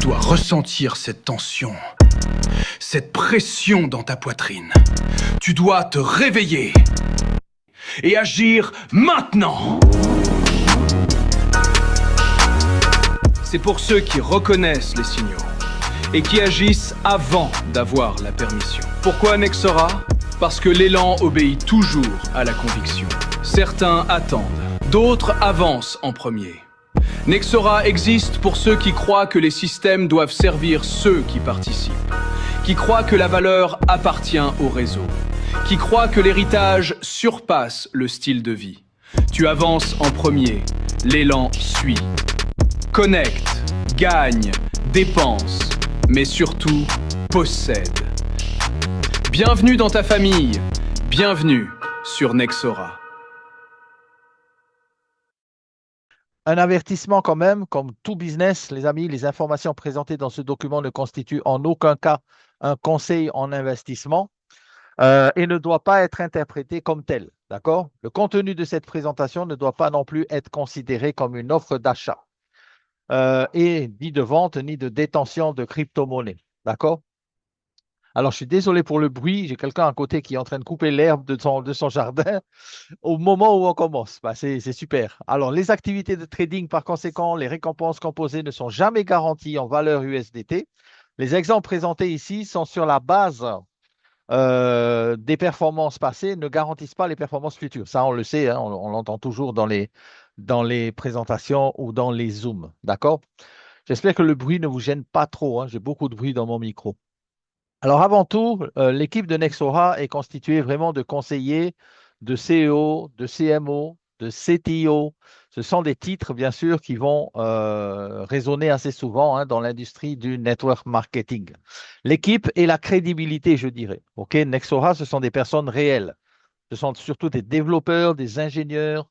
dois ressentir cette tension, cette pression dans ta poitrine. Tu dois te réveiller et agir maintenant. C'est pour ceux qui reconnaissent les signaux et qui agissent avant d'avoir la permission. Pourquoi Nexora? Parce que l'élan obéit toujours à la conviction. Certains attendent, d'autres avancent en premier. Nexora existe pour ceux qui croient que les systèmes doivent servir ceux qui participent, qui croient que la valeur appartient au réseau, qui croient que l'héritage surpasse le style de vie. Tu avances en premier, l'élan suit. Connecte, gagne, dépense, mais surtout possède. Bienvenue dans ta famille, bienvenue sur Nexora. Un avertissement quand même, comme tout business, les amis, les informations présentées dans ce document ne constituent en aucun cas un conseil en investissement et ne doit pas être interprété comme tel. D'accord? Le contenu de cette présentation ne doit pas non plus être considéré comme une offre d'achat et ni de vente ni de détention de crypto-monnaies. D'accord? Alors, je suis désolé pour le bruit. J'ai quelqu'un à côté qui est en train de couper l'herbe de son jardin au moment où on commence. Bah, c'est super. Alors, les activités de trading, par conséquent, les récompenses composées ne sont jamais garanties en valeur USDT. Les exemples présentés ici sont sur la base des performances passées, ne garantissent pas les performances futures. Ça, on le sait, hein, on l'entend toujours dans les présentations ou dans les Zooms. D'accord? J'espère que le bruit ne vous gêne pas trop, hein. J'ai beaucoup de bruit dans mon micro. Alors, avant tout, l'équipe de Nexora est constituée vraiment de conseillers, de CEO, de CMO, de CTO. Ce sont des titres, bien sûr, qui vont résonner assez souvent hein, dans l'industrie du network marketing. L'équipe et la crédibilité, je dirais. OK, Nexora, ce sont des personnes réelles. Ce sont surtout des développeurs, des ingénieurs,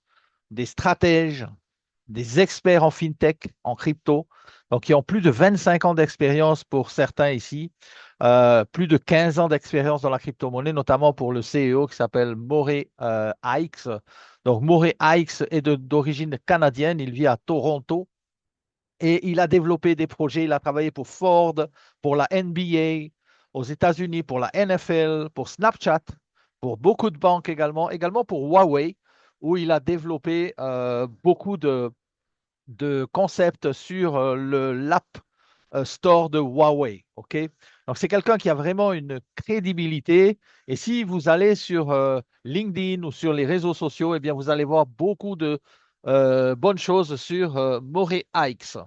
des stratèges, des experts en fintech, en crypto, donc qui ont plus de 25 ans d'expérience pour certains ici, plus de 15 ans d'expérience dans la crypto-monnaie, notamment pour le CEO qui s'appelle Moré Aikes. Donc Moré Aikes est d'origine canadienne, il vit à Toronto et il a développé des projets, il a travaillé pour Ford, pour la NBA, aux États-Unis, pour la NFL, pour Snapchat, pour beaucoup de banques également pour Huawei, où il a développé beaucoup de concepts sur l'app store de Huawei. OK? Donc, c'est quelqu'un qui a vraiment une crédibilité. Et si vous allez sur LinkedIn ou sur les réseaux sociaux, eh bien, vous allez voir beaucoup de bonnes choses sur Moré Aikes.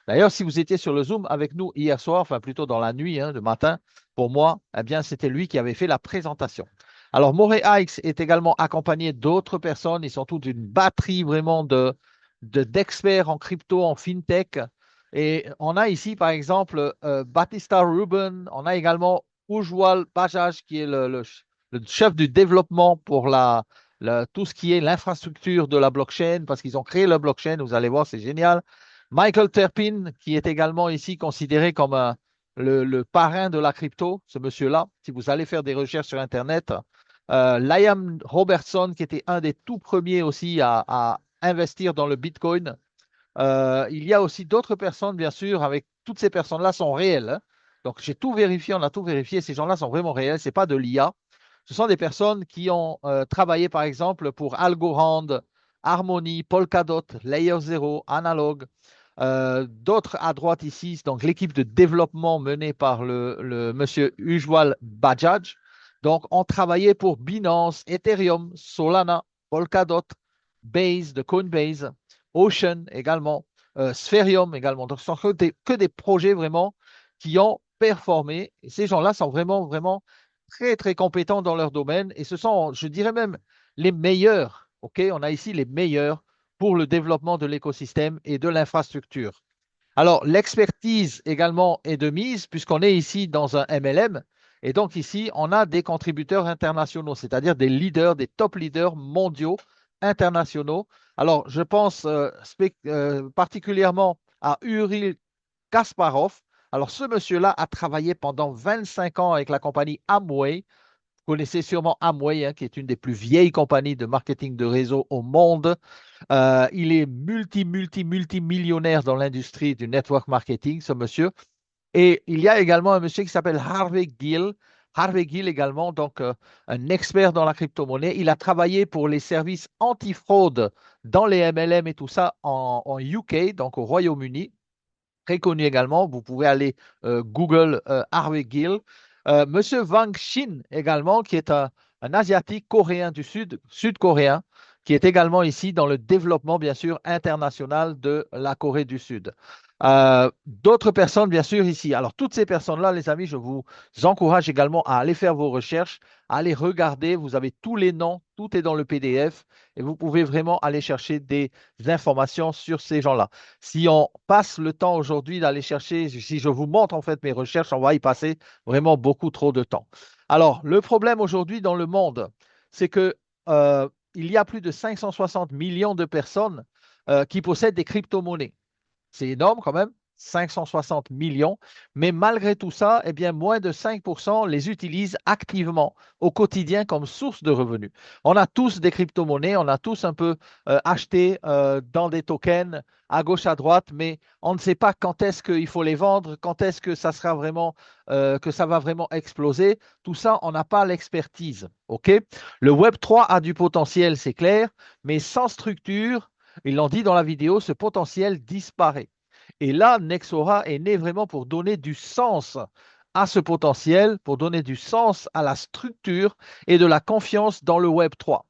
D'ailleurs, si vous étiez sur le Zoom avec nous hier soir, enfin plutôt dans la nuit, hein, le matin, pour moi, eh bien, c'était lui qui avait fait la présentation. Alors, Moré Aikes est également accompagné d'autres personnes. Ils sont toute une batterie vraiment d'experts en crypto, en fintech. Et on a ici, par exemple, Batista Ruben. On a également Ujwal Bajaj, qui est le chef du développement pour tout ce qui est l'infrastructure de la blockchain, parce qu'ils ont créé la blockchain. Vous allez voir, c'est génial. Michael Terpin, qui est également ici considéré comme le parrain de la crypto, ce monsieur-là. Si vous allez faire des recherches sur Internet, Liam Robertson, qui était un des tout premiers aussi à investir dans le Bitcoin. Il y a aussi d'autres personnes, bien sûr, avec toutes ces personnes-là sont réelles. Hein. Donc, j'ai tout vérifié, on a tout vérifié. Ces gens-là sont vraiment réels. Ce n'est pas de l'IA. Ce sont des personnes qui ont travaillé, par exemple, pour Algorand, Harmony, Polkadot, Layer 0, Analog. D'autres à droite ici, donc l'équipe de développement menée par le monsieur Ujwal Bajaj. Donc, on travaillait pour Binance, Ethereum, Solana, Polkadot, Base de Coinbase, Ocean également, Spherium également. Donc, ce sont que des projets vraiment qui ont performé. Et ces gens-là sont vraiment, vraiment très, très compétents dans leur domaine. Et ce sont, je dirais même, les meilleurs. OK? On a ici les meilleurs pour le développement de l'écosystème et de l'infrastructure. Alors, l'expertise également est de mise puisqu'on est ici dans un MLM. Et donc ici, on a des contributeurs internationaux, c'est-à-dire des leaders, des top leaders mondiaux internationaux. Alors, je pense particulièrement à Uri Kasparov. Alors, ce monsieur-là a travaillé pendant 25 ans avec la compagnie Amway. Vous connaissez sûrement Amway, hein, qui est une des plus vieilles compagnies de marketing de réseau au monde. Il est multimillionnaire dans l'industrie du network marketing, ce monsieur. Et il y a également un monsieur qui s'appelle Harvey Gill. Harvey Gill également, donc un expert dans la crypto-monnaie. Il a travaillé pour les services anti-fraude dans les MLM et tout ça en UK, donc au Royaume-Uni. Très connu également. Vous pouvez aller Google Harvey Gill. Monsieur Wang Xin également, qui est un Asiatique coréen du Sud, sud-coréen, qui est également ici dans le développement, bien sûr, international de la Corée du Sud. D'autres personnes, bien sûr, ici. Alors, toutes ces personnes-là, les amis, je vous encourage également à aller faire vos recherches, à aller regarder. Vous avez tous les noms, tout est dans le PDF et vous pouvez vraiment aller chercher des informations sur ces gens-là. Si on passe le temps aujourd'hui d'aller chercher, si je vous montre en fait mes recherches, on va y passer vraiment beaucoup trop de temps. Alors, le problème aujourd'hui dans le monde, c'est que il y a plus de 560 millions de personnes qui possèdent des crypto-monnaies. C'est énorme quand même, 560 millions, mais malgré tout ça, eh bien, moins de 5% les utilisent activement au quotidien comme source de revenus. On a tous des crypto-monnaies, on a tous un peu acheté dans des tokens à gauche, à droite, mais on ne sait pas quand est-ce qu'il faut les vendre, quand est-ce que ça sera vraiment, que ça va vraiment exploser. Tout ça, on n'a pas l'expertise. OK? Le Web3 a du potentiel, c'est clair, mais sans structure, ils l'ont dit dans la vidéo, ce potentiel disparaît. Et là, Nexora est né vraiment pour donner du sens à ce potentiel, pour donner du sens à la structure et de la confiance dans le Web3.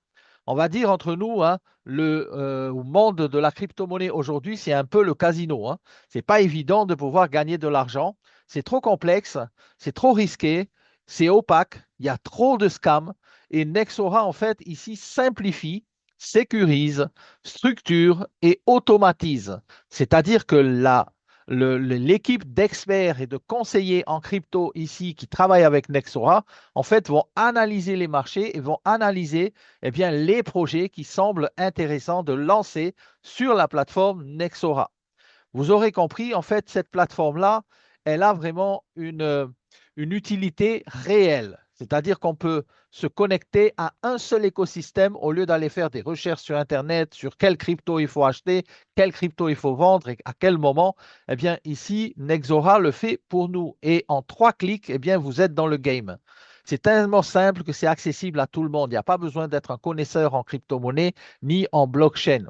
On va dire entre nous, hein, le monde de la crypto-monnaie aujourd'hui, c'est un peu le casino. Hein. Ce n'est pas évident de pouvoir gagner de l'argent. C'est trop complexe, c'est trop risqué, c'est opaque, il y a trop de scams. Et Nexora, en fait, ici, simplifie, sécurise, structure et automatise. C'est-à-dire que l'équipe d'experts et de conseillers en crypto ici qui travaillent avec Nexora, en fait, vont analyser les marchés et vont analyser eh bien, les projets qui semblent intéressants de lancer sur la plateforme Nexora. Vous aurez compris, en fait, cette plateforme-là, elle a vraiment une utilité réelle. C'est-à-dire qu'on peut se connecter à un seul écosystème au lieu d'aller faire des recherches sur Internet sur quelle crypto il faut acheter, quelle crypto il faut vendre et à quel moment. Eh bien, ici, Nexora le fait pour nous. Et en 3 clics, eh bien, vous êtes dans le game. C'est tellement simple que c'est accessible à tout le monde. Il n'y a pas besoin d'être un connaisseur en crypto-monnaie ni en blockchain.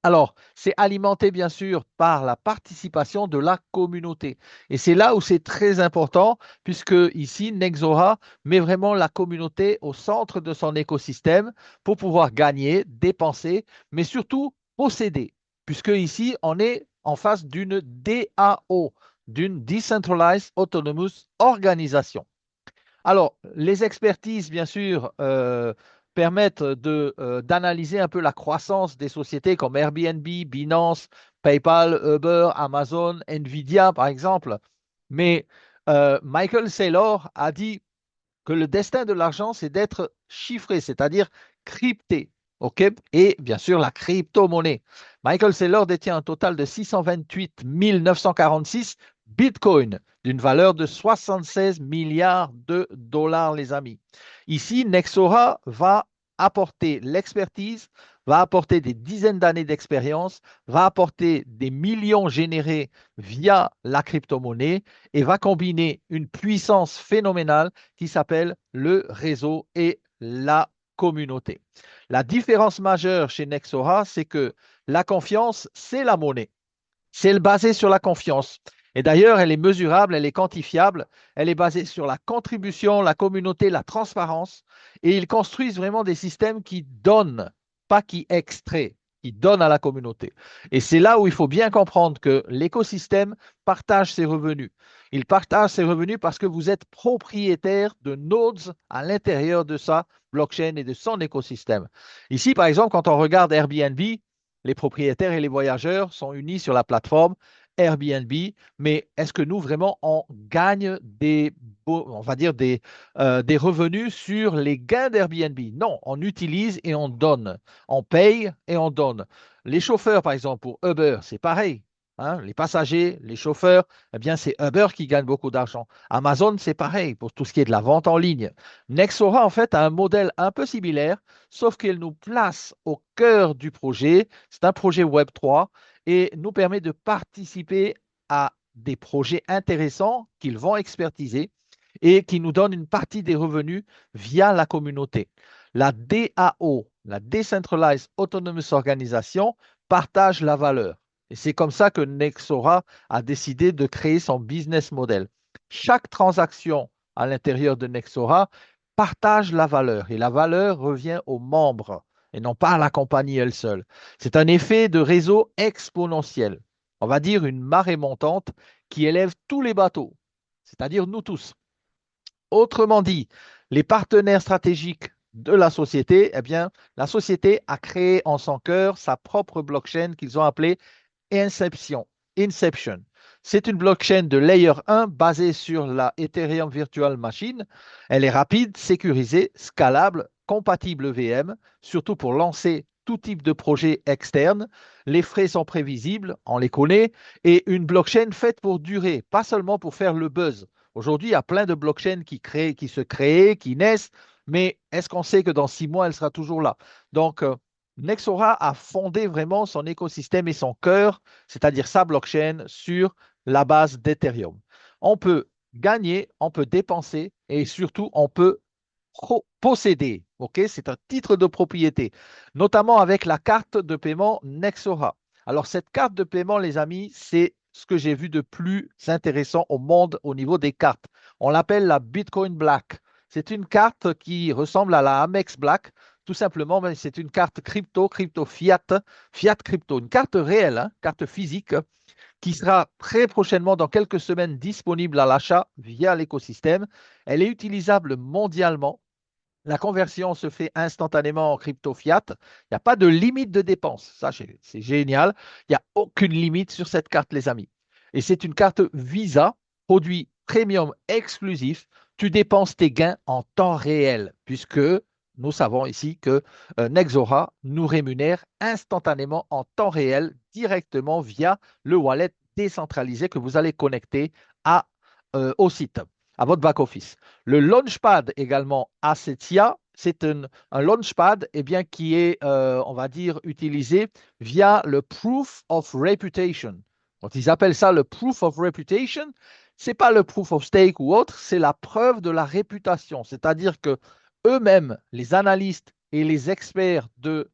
Alors, c'est alimenté bien sûr par la participation de la communauté. Et c'est là où c'est très important, puisque ici, Nexora met vraiment la communauté au centre de son écosystème pour pouvoir gagner, dépenser, mais surtout posséder, puisque ici, on est en face d'une DAO, d'une Decentralized Autonomous Organization. Alors, les expertises, bien sûr, permettent d'analyser un peu la croissance des sociétés comme Airbnb, Binance, PayPal, Uber, Amazon, Nvidia, par exemple. Mais Michael Saylor a dit que le destin de l'argent, c'est d'être chiffré, c'est-à-dire crypté. OK? Et bien sûr, la crypto-monnaie. Michael Saylor détient un total de 628 946 bitcoins d'une valeur de 76 milliards de dollars, les amis. Ici, Nexora va apporter l'expertise, va apporter des dizaines d'années d'expérience, va apporter des millions générés via la crypto-monnaie et va combiner une puissance phénoménale qui s'appelle le réseau et la communauté. La différence majeure chez Nexora, c'est que la confiance, c'est la monnaie. C'est basé sur la confiance. Et d'ailleurs, elle est mesurable, elle est quantifiable, elle est basée sur la contribution, la communauté, la transparence. Et ils construisent vraiment des systèmes qui donnent, pas qui extraient, qui donnent à la communauté. Et c'est là où il faut bien comprendre que l'écosystème partage ses revenus. Il partage ses revenus parce que vous êtes propriétaire de nodes à l'intérieur de sa blockchain et de son écosystème. Ici, par exemple, quand on regarde Airbnb, les propriétaires et les voyageurs sont unis sur la plateforme Airbnb, mais est-ce que nous vraiment on gagne on va dire des revenus sur les gains d'Airbnb? Non, on utilise et on donne, on paye et on donne. Les chauffeurs, par exemple, pour Uber, c'est pareil. Hein, les passagers, les chauffeurs, eh bien, c'est Uber qui gagne beaucoup d'argent. Amazon, c'est pareil pour tout ce qui est de la vente en ligne. Nexora, en fait, a un modèle un peu similaire, sauf qu'elle nous place au cœur du projet. C'est un projet Web3 et nous permet de participer à des projets intéressants qu'ils vont expertiser et qui nous donnent une partie des revenus via la communauté. La DAO, la Decentralized Autonomous Organization, partage la valeur. Et c'est comme ça que Nexora a décidé de créer son business model. Chaque transaction à l'intérieur de Nexora partage la valeur et la valeur revient aux membres et non pas à la compagnie elle seule. C'est un effet de réseau exponentiel. On va dire une marée montante qui élève tous les bateaux, c'est-à-dire nous tous. Autrement dit, les partenaires stratégiques de la société, eh bien, la société a créé en son cœur sa propre blockchain qu'ils ont appelée Inception. Inception. C'est une blockchain de layer 1 basée sur la Ethereum Virtual Machine. Elle est rapide, sécurisée, scalable, compatible VM, surtout pour lancer tout type de projet externe. Les frais sont prévisibles, on les connaît, et une blockchain faite pour durer, pas seulement pour faire le buzz. Aujourd'hui, il y a plein de blockchains qui se créent, qui naissent, mais est-ce qu'on sait que dans 6 mois, elle sera toujours là? Donc, Nexora a fondé vraiment son écosystème et son cœur, c'est-à-dire sa blockchain, sur la base d'Ethereum. On peut gagner, on peut dépenser et surtout, on peut posséder. Ok, c'est un titre de propriété, notamment avec la carte de paiement Nexora. Alors, cette carte de paiement, les amis, c'est ce que j'ai vu de plus intéressant au monde au niveau des cartes. On l'appelle la Bitcoin Black. C'est une carte qui ressemble à la Amex Black. Tout simplement, mais c'est une carte crypto, crypto fiat, fiat crypto, une carte réelle, hein, carte physique, qui sera très prochainement, dans quelques semaines, disponible à l'achat via l'écosystème. Elle est utilisable mondialement. La conversion se fait instantanément en crypto fiat. Il n'y a pas de limite de dépense. Ça, c'est génial. Il n'y a aucune limite sur cette carte, les amis. Et c'est une carte Visa, produit premium exclusif. Tu dépenses tes gains en temps réel, puisque nous savons ici que Nexora nous rémunère instantanément en temps réel, directement via le wallet décentralisé que vous allez connecter au site, à votre back-office. Le Launchpad également Assetia, c'est un Launchpad bien, qui est, on va dire, utilisé via le Proof of Reputation. Donc, ils appellent ça le Proof of Reputation. Ce n'est pas le Proof of Stake ou autre, c'est la preuve de la réputation. C'est-à-dire que eux-mêmes, les analystes et les experts de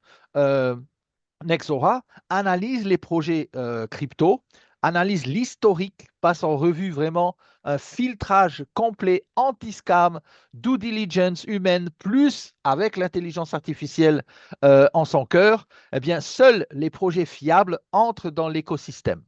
Nexora, analysent les projets crypto, analysent l'historique, passent en revue vraiment un filtrage complet anti-scam, due diligence humaine, plus avec l'intelligence artificielle en son cœur, eh bien, seuls les projets fiables entrent dans l'écosystème.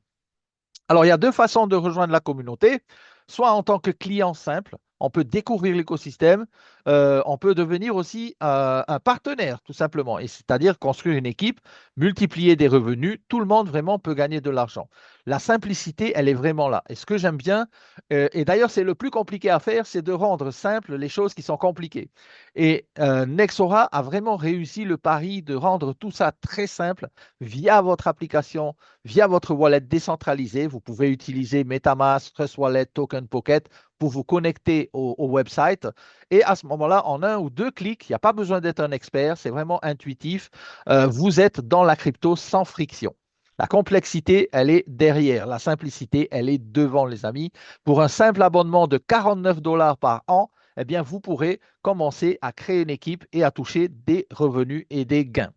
Alors, il y a deux façons de rejoindre la communauté. Soit en tant que client simple, on peut découvrir l'écosystème, on peut devenir aussi un partenaire, tout simplement, et c'est-à-dire construire une équipe, multiplier des revenus, tout le monde vraiment peut gagner de l'argent. La simplicité, elle est vraiment là. Et ce que j'aime bien, et d'ailleurs c'est le plus compliqué à faire, c'est de rendre simple les choses qui sont compliquées. Et Nexora a vraiment réussi le pari de rendre tout ça très simple via votre application, via votre wallet décentralisé. Vous pouvez utiliser MetaMask, Trust Wallet, Token Pocket pour vous connecter au website. Et à ce moment-là, en un ou deux clics, il n'y a pas besoin d'être un expert, c'est vraiment intuitif. Vous êtes dans la crypto sans friction. La complexité, elle est derrière. La simplicité, elle est devant, les amis. Pour un simple abonnement de 49 dollars par an, eh bien, vous pourrez commencer à créer une équipe et à toucher des revenus et des gains.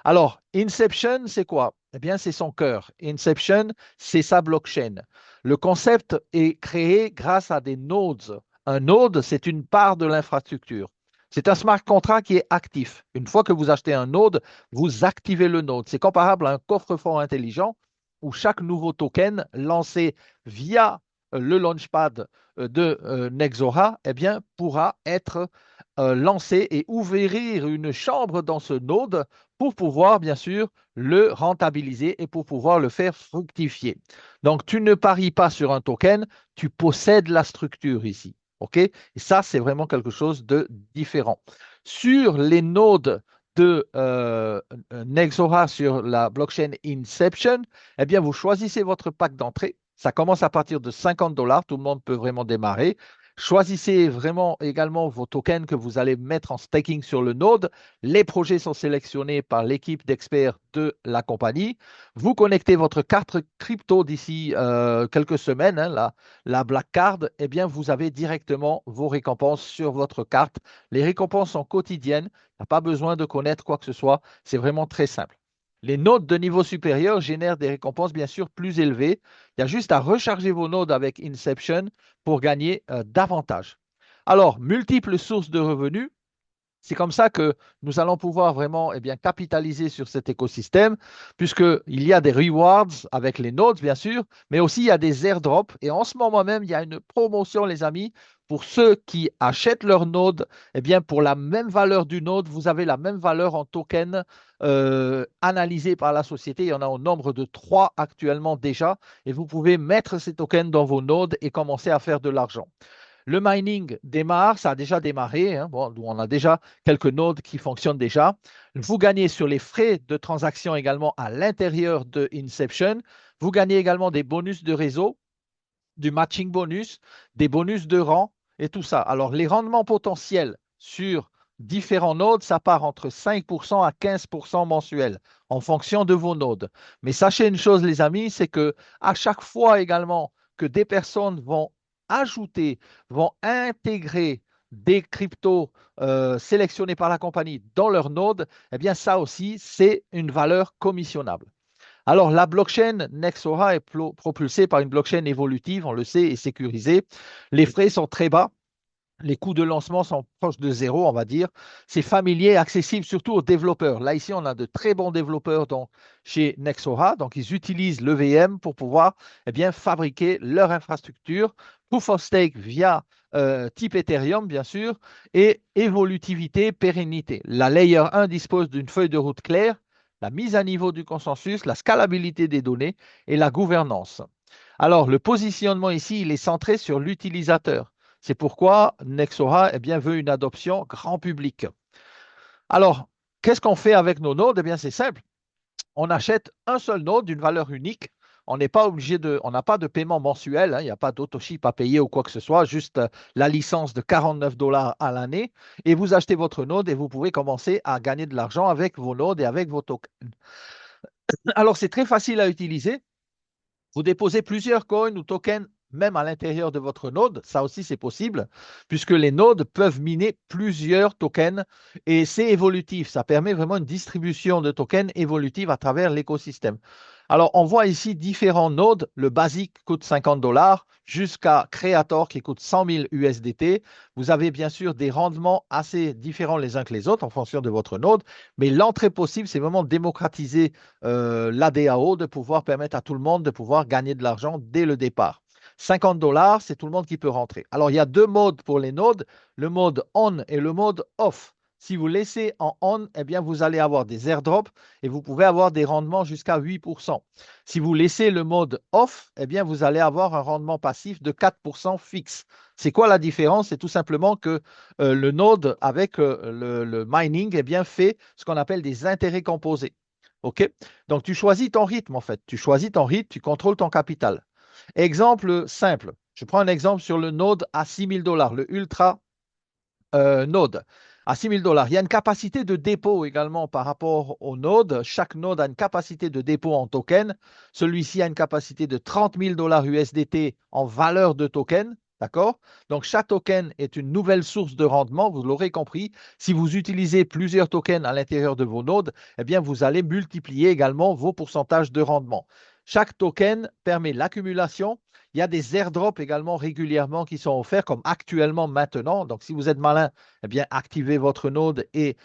Alors, Inception, c'est quoi? Eh bien, c'est son cœur. Inception, c'est sa blockchain. Le concept est créé grâce à des nodes. Un node, c'est une part de l'infrastructure. C'est un smart contract qui est actif. Une fois que vous achetez un node, vous activez le node. C'est comparable à un coffre-fort intelligent où chaque nouveau token lancé via le launchpad de Nexora eh bien, pourra être lancé et ouvrir une chambre dans ce node pour pouvoir, bien sûr, le rentabiliser et pour pouvoir le faire fructifier. Donc, tu ne paries pas sur un token, tu possèdes la structure ici. OK? Et ça, c'est vraiment quelque chose de différent. Sur les nodes de Nexora sur la blockchain Inception, eh bien, vous choisissez votre pack d'entrée. Ça commence à partir de 50 dollars. Tout le monde peut vraiment démarrer. Choisissez vraiment également vos tokens que vous allez mettre en staking sur le node. Les projets sont sélectionnés par l'équipe d'experts de la compagnie. Vous connectez votre carte crypto d'ici quelques semaines, hein, la Black Card, eh bien, vous avez directement vos récompenses sur votre carte. Les récompenses sont quotidiennes. Il n'y a pas besoin de connaître quoi que ce soit. C'est vraiment très simple. Les nodes de niveau supérieur génèrent des récompenses bien sûr plus élevées. Il y a juste à recharger vos nodes avec Inception pour gagner davantage. Alors, multiples sources de revenus. C'est comme ça que nous allons pouvoir vraiment capitaliser sur cet écosystème, puisqu'il y a des rewards avec les nodes, bien sûr, mais aussi il y a des airdrops. Et en ce moment même, il y a une promotion, les amis, pour ceux qui achètent leur node. Pour la même valeur du node, vous avez la même valeur en token analysé par la société. Il y en a au nombre de 3 actuellement déjà. Et vous pouvez mettre ces tokens dans vos nodes et commencer à faire de l'argent. Le mining démarre, ça a déjà démarré. Hein. Bon, on a déjà quelques nodes qui fonctionnent déjà. Vous gagnez sur les frais de transaction également à l'intérieur de Inception. Vous gagnez également des bonus de réseau, du matching bonus, des bonus de rang et tout ça. Alors, les rendements potentiels sur différents nodes, ça part entre 5% à 15% mensuels en fonction de vos nodes. Mais sachez une chose, les amis, c'est que à chaque fois également que des personnes vont ajouter, vont intégrer des cryptos sélectionnés par la compagnie dans leur node, eh bien ça aussi, c'est une valeur commissionnable. Alors, la blockchain Nexora est propulsée par une blockchain évolutive, on le sait, et sécurisée. Les frais sont très bas. Les coûts de lancement sont proches de zéro, on va dire. C'est familier, accessible surtout aux développeurs. Là, ici, on a de très bons développeurs chez Nexora. Donc, ils utilisent l'EVM pour pouvoir fabriquer leur infrastructure. Proof of Stake via type Ethereum, bien sûr, et évolutivité, pérennité. La Layer 1 dispose d'une feuille de route claire, la mise à niveau du consensus, la scalabilité des données et la gouvernance. Alors, le positionnement ici, il est centré sur l'utilisateur. C'est pourquoi Nexora veut une adoption grand public. Alors, qu'est-ce qu'on fait avec nos nodes? Eh bien, c'est simple. On achète un seul node d'une valeur unique. On n'est pas obligé on n'a pas de paiement mensuel, hein, il n'y a pas d'autoship à payer ou quoi que ce soit, juste la licence de 49 dollars à l'année. Et vous achetez votre node et vous pouvez commencer à gagner de l'argent avec vos nodes et avec vos tokens. Alors, c'est très facile à utiliser. Vous déposez plusieurs coins ou tokens même à l'intérieur de votre node. Ça aussi, c'est possible, puisque les nodes peuvent miner plusieurs tokens et c'est évolutif. Ça permet vraiment une distribution de tokens évolutive à travers l'écosystème. Alors, on voit ici différents nodes. Le basique coûte 50 dollars jusqu'à Creator qui coûte 100 000 USDT. Vous avez bien sûr des rendements assez différents les uns que les autres en fonction de votre node, mais l'entrée possible, c'est vraiment démocratiser l'ADAO, de pouvoir permettre à tout le monde de pouvoir gagner de l'argent dès le départ. 50 dollars, c'est tout le monde qui peut rentrer. Alors, il y a 2 modes pour les nodes, le mode on et le mode off. Si vous laissez en on, vous allez avoir des airdrops et vous pouvez avoir des rendements jusqu'à 8%. Si vous laissez le mode off, vous allez avoir un rendement passif de 4% fixe. C'est quoi la différence? C'est tout simplement que le node avec le mining fait ce qu'on appelle des intérêts composés. OK? Donc, tu choisis ton rythme, en fait. Tu choisis ton rythme, tu contrôles ton capital. Exemple simple. Je prends un exemple sur le node à 6 000 dollars, le Ultra node. À 6 000 dollars. Il y a une capacité de dépôt également par rapport au node. Chaque node a une capacité de dépôt en token. Celui-ci a une capacité de 30 000 dollars USDT en valeur de token. D'accord? Donc, chaque token est une nouvelle source de rendement. Vous l'aurez compris. Si vous utilisez plusieurs tokens à l'intérieur de vos nodes, vous allez multiplier également vos pourcentages de rendement. Chaque token permet l'accumulation. Il y a des airdrops également régulièrement qui sont offerts, comme actuellement maintenant. Donc, si vous êtes malin, activez votre node et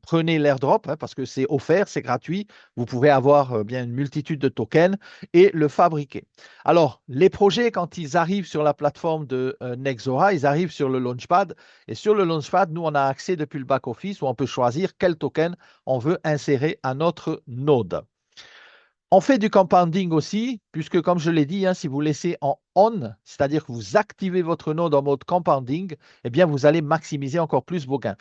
prenez l'airdrop parce que c'est offert, c'est gratuit. Vous pouvez avoir une multitude de tokens et le fabriquer. Alors, les projets, quand ils arrivent sur la plateforme de Nexora, ils arrivent sur le Launchpad. Et sur le Launchpad, nous, on a accès depuis le back-office où on peut choisir quel token on veut insérer à notre node. On fait du compounding aussi, puisque comme je l'ai dit, si vous laissez en on, c'est-à-dire que vous activez votre node en mode compounding, vous allez maximiser encore plus vos gains.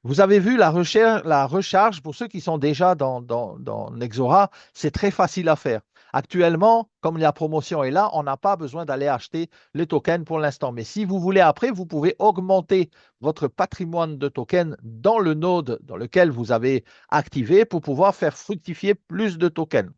Vous avez vu la recharge, pour ceux qui sont déjà dans Nexora, c'est très facile à faire. Actuellement, comme la promotion est là, on n'a pas besoin d'aller acheter les tokens pour l'instant. Mais si vous voulez après, vous pouvez augmenter votre patrimoine de tokens dans le node dans lequel vous avez activé pour pouvoir faire fructifier plus de tokens.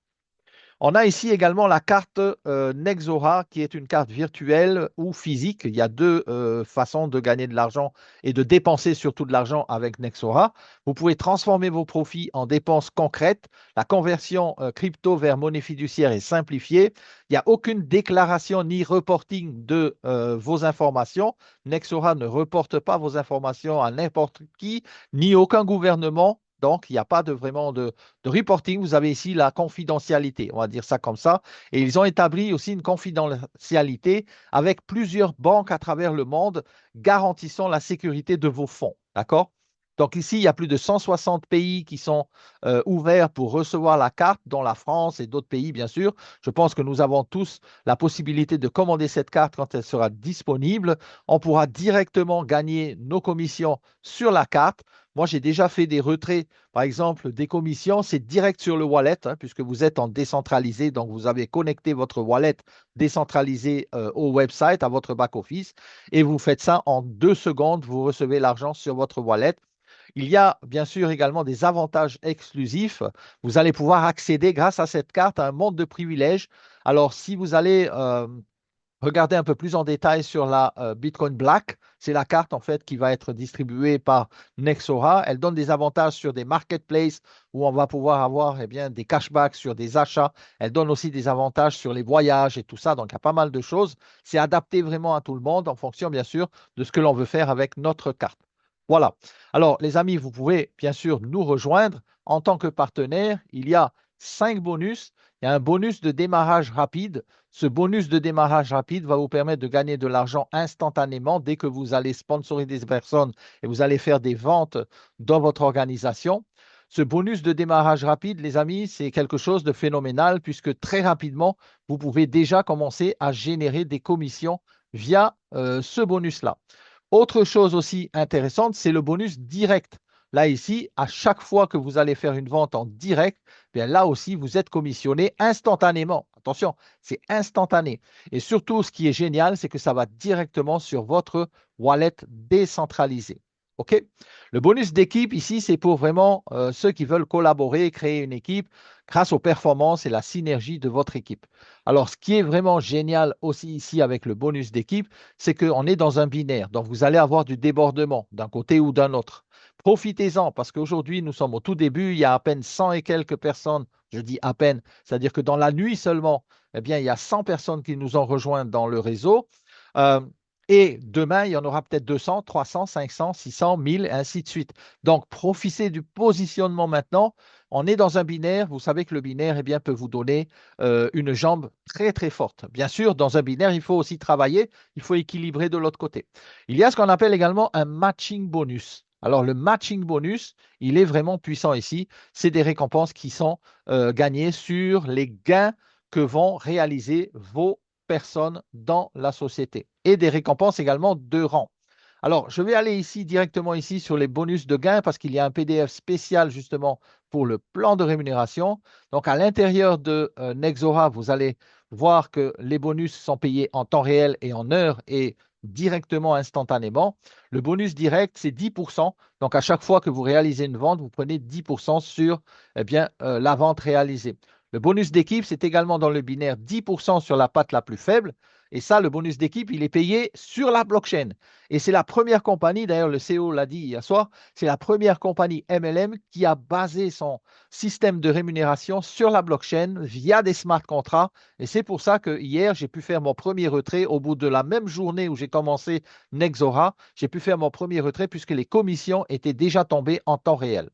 On a ici également la carte Nexora, qui est une carte virtuelle ou physique. Il y a deux façons de gagner de l'argent et de dépenser surtout de l'argent avec Nexora. Vous pouvez transformer vos profits en dépenses concrètes. La conversion crypto vers monnaie fiduciaire est simplifiée. Il n'y a aucune déclaration ni reporting de vos informations. Nexora ne reporte pas vos informations à n'importe qui, ni aucun gouvernement. Donc, il n'y a pas vraiment de reporting. Vous avez ici la confidentialité, on va dire ça comme ça. Et ils ont établi aussi une confidentialité avec plusieurs banques à travers le monde garantissant la sécurité de vos fonds. D'accord? Donc ici, il y a plus de 160 pays qui sont ouverts pour recevoir la carte, dont la France et d'autres pays, bien sûr. Je pense que nous avons tous la possibilité de commander cette carte quand elle sera disponible. On pourra directement gagner nos commissions sur la carte. Moi, j'ai déjà fait des retraits, par exemple, des commissions, c'est direct sur le wallet, hein, puisque vous êtes en décentralisé, donc vous avez connecté votre wallet décentralisé au website, à votre back-office, et vous faites ça en 2 secondes, vous recevez l'argent sur votre wallet. Il y a bien sûr également des avantages exclusifs. Vous allez pouvoir accéder grâce à cette carte à un monde de privilèges. Alors, si vous allez regardez un peu plus en détail sur la Bitcoin Black. C'est la carte en fait qui va être distribuée par Nexora. Elle donne des avantages sur des marketplaces où on va pouvoir avoir eh bien, des cashbacks sur des achats. Elle donne aussi des avantages sur les voyages et tout ça. Donc il y a pas mal de choses. C'est adapté vraiment à tout le monde en fonction bien sûr de ce que l'on veut faire avec notre carte. Voilà. Alors les amis, vous pouvez bien sûr nous rejoindre en tant que partenaire. Il y a 5 bonus. Il y a un bonus de démarrage rapide. Ce bonus de démarrage rapide va vous permettre de gagner de l'argent instantanément dès que vous allez sponsoriser des personnes et vous allez faire des ventes dans votre organisation. Ce bonus de démarrage rapide, les amis, c'est quelque chose de phénoménal puisque très rapidement, vous pouvez déjà commencer à générer des commissions via ce bonus-là. Autre chose aussi intéressante, c'est le bonus direct. Là, ici, à chaque fois que vous allez faire une vente en direct, bien là aussi, vous êtes commissionné instantanément. Attention, c'est instantané. Et surtout, ce qui est génial, c'est que ça va directement sur votre wallet décentralisé. OK? Le bonus d'équipe ici, c'est pour vraiment ceux qui veulent collaborer, créer une équipe grâce aux performances et la synergie de votre équipe. Alors, ce qui est vraiment génial aussi ici avec le bonus d'équipe, c'est qu'on est dans un binaire. Donc, vous allez avoir du débordement d'un côté ou d'un autre. Profitez-en parce qu'aujourd'hui, nous sommes au tout début. Il y a à peine 100 et quelques personnes. Je dis à peine, c'est-à-dire que dans la nuit seulement, eh bien, il y a 100 personnes qui nous ont rejoints dans le réseau. Euh, et demain, il y en aura peut-être 200, 300, 500, 600, 1000, et ainsi de suite. Donc, profitez du positionnement maintenant. On est dans un binaire. Vous savez que le binaire eh bien, peut vous donner une jambe très, très forte. Bien sûr, dans un binaire, il faut aussi travailler. Il faut équilibrer de l'autre côté. Il y a ce qu'on appelle également un matching bonus. Alors, le matching bonus, il est vraiment puissant ici. C'est des récompenses qui sont gagnées sur les gains que vont réaliser vos personnes dans la société et des récompenses également de rang. Alors, je vais aller ici directement ici sur les bonus de gains parce qu'il y a un PDF spécial justement pour le plan de rémunération. Donc, à l'intérieur de Nexora, vous allez voir que les bonus sont payés en temps réel et en heure et directement instantanément. Le bonus direct, c'est 10%. Donc, à chaque fois que vous réalisez une vente, vous prenez 10% sur eh bien, la vente réalisée. Le bonus d'équipe, c'est également dans le binaire 10% sur la patte la plus faible. Et ça, le bonus d'équipe, il est payé sur la blockchain. Et c'est la première compagnie, d'ailleurs le CEO l'a dit hier soir, c'est la première compagnie MLM qui a basé son système de rémunération sur la blockchain via des smart contracts. Et c'est pour ça que hier, j'ai pu faire mon premier retrait au bout de la même journée où j'ai commencé Nexora. J'ai pu faire mon premier retrait puisque les commissions étaient déjà tombées en temps réel.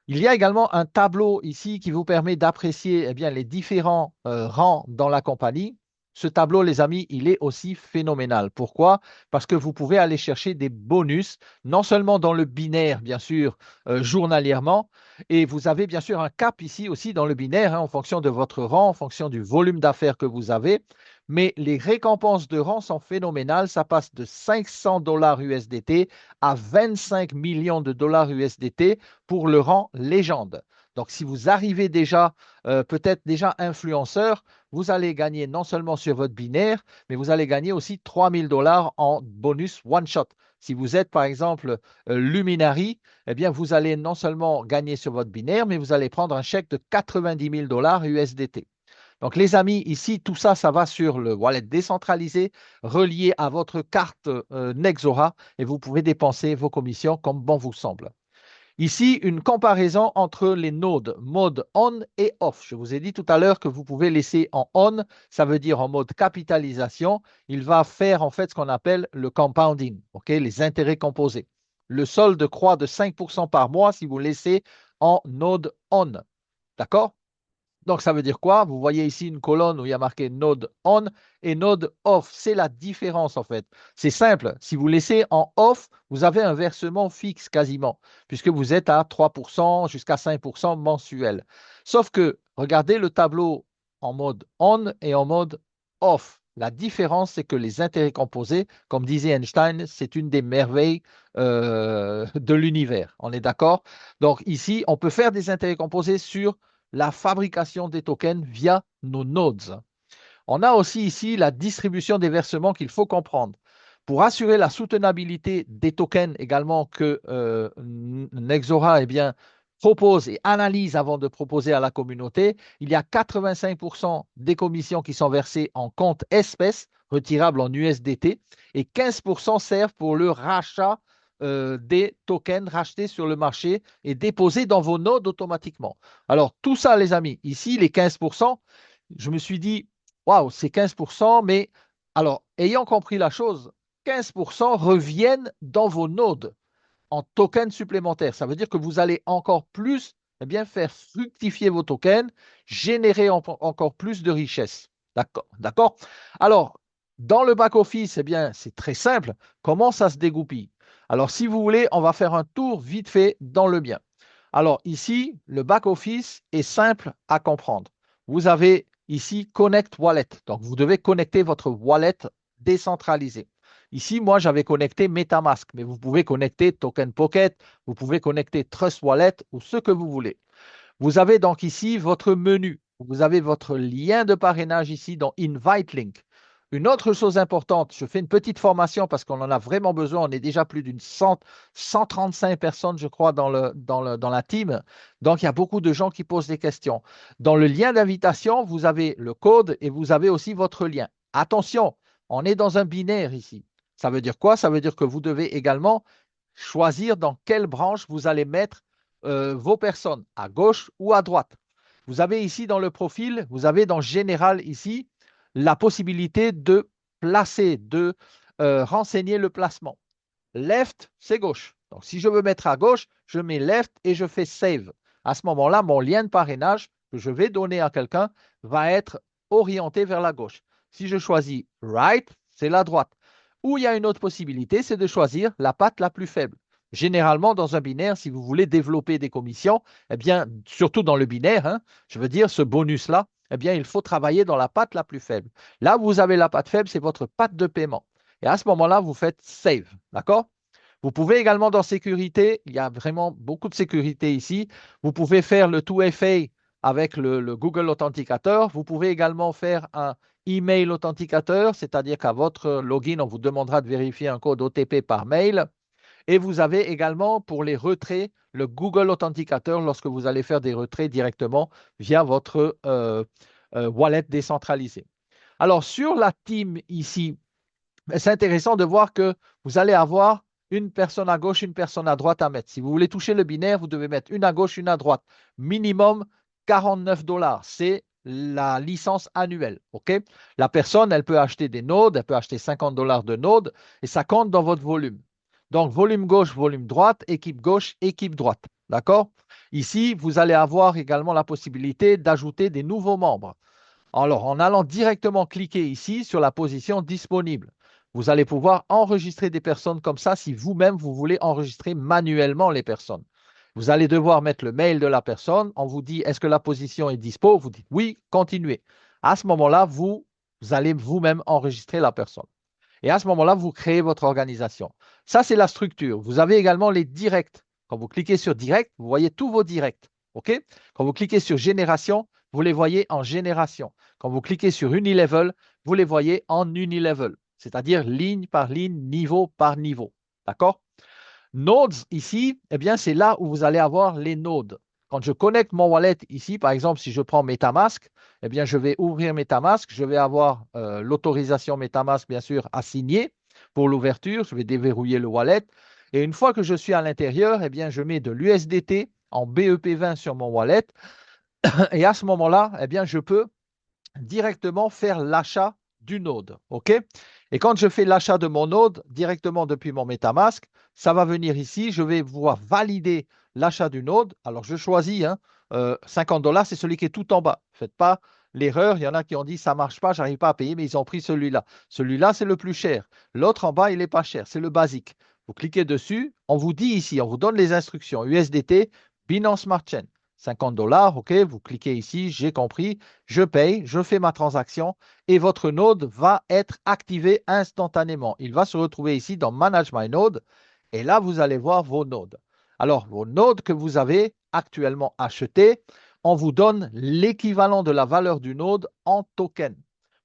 Il y a également un tableau ici qui vous permet d'apprécier eh bien, les différents rangs dans la compagnie. Ce tableau, les amis, il est aussi phénoménal. Pourquoi? Parce que vous pouvez aller chercher des bonus, non seulement dans le binaire, bien sûr, journalièrement, et vous avez bien sûr un cap ici aussi dans le binaire, hein, en fonction de votre rang, en fonction du volume d'affaires que vous avez. Mais les récompenses de rang sont phénoménales. Ça passe de 500 dollars USDT à 25 millions de dollars USDT pour le rang légende. Donc, si vous arrivez déjà, peut-être déjà influenceur, vous allez gagner non seulement sur votre binaire, mais vous allez gagner aussi 3000 $ en bonus one shot. Si vous êtes, par exemple, Luminary, eh bien, vous allez non seulement gagner sur votre binaire, mais vous allez prendre un chèque de 90 000 $ USDT. Donc, les amis, ici, tout ça, ça va sur le wallet décentralisé relié à votre carte Nexora et vous pouvez dépenser vos commissions comme bon vous semble. Ici, une comparaison entre les nodes, mode on et off. Je vous ai dit tout à l'heure que vous pouvez laisser en on, ça veut dire en mode capitalisation. Il va faire en fait ce qu'on appelle le compounding, les intérêts composés. Le solde croît de 5% par mois si vous laissez en node on. D'accord? Donc, ça veut dire quoi? Vous voyez ici une colonne où il y a marqué Node On et Node Off. C'est la différence en fait. C'est simple. Si vous laissez en off, vous avez un versement fixe quasiment, puisque vous êtes à 3% jusqu'à 5% mensuel. Sauf que, regardez le tableau en mode On et en mode Off. La différence, c'est que les intérêts composés, comme disait Einstein, c'est une des merveilles de l'univers. On est d'accord? Donc ici, on peut faire des intérêts composés sur la fabrication des tokens via nos nodes. On a aussi ici la distribution des versements qu'il faut comprendre. Pour assurer la soutenabilité des tokens également que Nexora propose et analyse avant de proposer à la communauté, il y a 85% des commissions qui sont versées en compte espèces retirables en USDT et 15% servent pour le rachat des tokens rachetés sur le marché et déposés dans vos nodes automatiquement. Alors, tout ça, les amis, ici, les 15%, je me suis dit, waouh, c'est 15%, mais alors, ayant compris la chose, 15% reviennent dans vos nodes en tokens supplémentaires. Ça veut dire que vous allez encore plus faire fructifier vos tokens, générer encore plus de richesse. D'accord, d'accord. Alors, dans le back-office, c'est très simple. Comment ça se dégoupille? Alors, si vous voulez, on va faire un tour vite fait dans le mien. Alors, ici, le back-office est simple à comprendre. Vous avez ici Connect Wallet. Donc, vous devez connecter votre wallet décentralisé. Ici, moi, j'avais connecté MetaMask, mais vous pouvez connecter Token Pocket, vous pouvez connecter Trust Wallet ou ce que vous voulez. Vous avez donc ici votre menu. Vous avez votre lien de parrainage ici dans Invite Link. Une autre chose importante, je fais une petite formation parce qu'on en a vraiment besoin. On est déjà plus d'une 135 personnes, je crois, dans la team. Donc, il y a beaucoup de gens qui posent des questions. Dans le lien d'invitation, vous avez le code et vous avez aussi votre lien. Attention, on est dans un binaire ici. Ça veut dire quoi? Ça veut dire que vous devez également choisir dans quelle branche vous allez mettre vos personnes, à gauche ou à droite. Vous avez ici dans le profil, vous avez dans Général ici, la possibilité de placer, de renseigner le placement. Left, c'est gauche. Donc, si je veux mettre à gauche, je mets left et je fais save. À ce moment-là, mon lien de parrainage que je vais donner à quelqu'un va être orienté vers la gauche. Si je choisis right, c'est la droite. Ou il y a une autre possibilité, c'est de choisir la patte la plus faible. Généralement, dans un binaire, si vous voulez développer des commissions, surtout dans le binaire, je veux dire, ce bonus-là, il faut travailler dans la patte la plus faible. Là, vous avez la patte faible, c'est votre patte de paiement. Et à ce moment-là, vous faites save. D'accord? Vous pouvez également dans sécurité, il y a vraiment beaucoup de sécurité ici. Vous pouvez faire le 2FA avec le Google Authenticator. Vous pouvez également faire un email authenticateur, c'est-à-dire qu'à votre login, on vous demandera de vérifier un code OTP par mail. Et vous avez également pour les retraits le Google Authenticator lorsque vous allez faire des retraits directement via votre wallet décentralisé. Alors, sur la team ici, c'est intéressant de voir que vous allez avoir une personne à gauche, une personne à droite à mettre. Si vous voulez toucher le binaire, vous devez mettre une à gauche, une à droite. Minimum 49 $. C'est la licence annuelle. La personne, elle peut acheter des nodes, elle peut acheter 50 $ de nodes et ça compte dans votre volume. Donc, volume gauche, volume droite, équipe gauche, équipe droite. D'accord? Ici, vous allez avoir également la possibilité d'ajouter des nouveaux membres. Alors, en allant directement cliquer ici sur la position disponible, vous allez pouvoir enregistrer des personnes comme ça si vous-même, vous voulez enregistrer manuellement les personnes. Vous allez devoir mettre le mail de la personne. On vous dit, est-ce que la position est dispo? Vous dites oui, continuez. À ce moment-là, vous allez vous-même enregistrer la personne. Et à ce moment-là, vous créez votre organisation. Ça, c'est la structure. Vous avez également les directs. Quand vous cliquez sur direct, vous voyez tous vos directs. OK? Quand vous cliquez sur génération, vous les voyez en génération. Quand vous cliquez sur unilevel, vous les voyez en unilevel, c'est-à-dire ligne par ligne, niveau par niveau. D'accord? Nodes ici, eh bien, c'est là où vous allez avoir les nodes. Quand je connecte mon wallet ici, par exemple, si je prends MetaMask, eh bien, je vais ouvrir MetaMask, je vais avoir l'autorisation MetaMask, bien sûr, assignée pour l'ouverture. Je vais déverrouiller le wallet. Et une fois que je suis à l'intérieur, eh bien, je mets de l'USDT en BEP20 sur mon wallet. Et à ce moment-là, eh bien, je peux directement faire l'achat du node. OK? Et quand je fais l'achat de mon node directement depuis mon MetaMask, ça va venir ici. Je vais pouvoir valider l'achat du node. Alors, je choisis 50 $, c'est celui qui est tout en bas. Ne faites pas l'erreur. Il y en a qui ont dit ça ne marche pas, je n'arrive pas à payer, mais ils ont pris celui-là. Celui-là, c'est le plus cher. L'autre en bas, il n'est pas cher. C'est le basique. Vous cliquez dessus. On vous dit ici, on vous donne les instructions USDT, Binance Smart Chain. 50 $, OK, vous cliquez ici, j'ai compris, je paye, je fais ma transaction et votre node va être activé instantanément. Il va se retrouver ici dans Manage My Node et là, vous allez voir vos nodes. Alors, vos nodes que vous avez actuellement achetés, on vous donne l'équivalent de la valeur du node en token.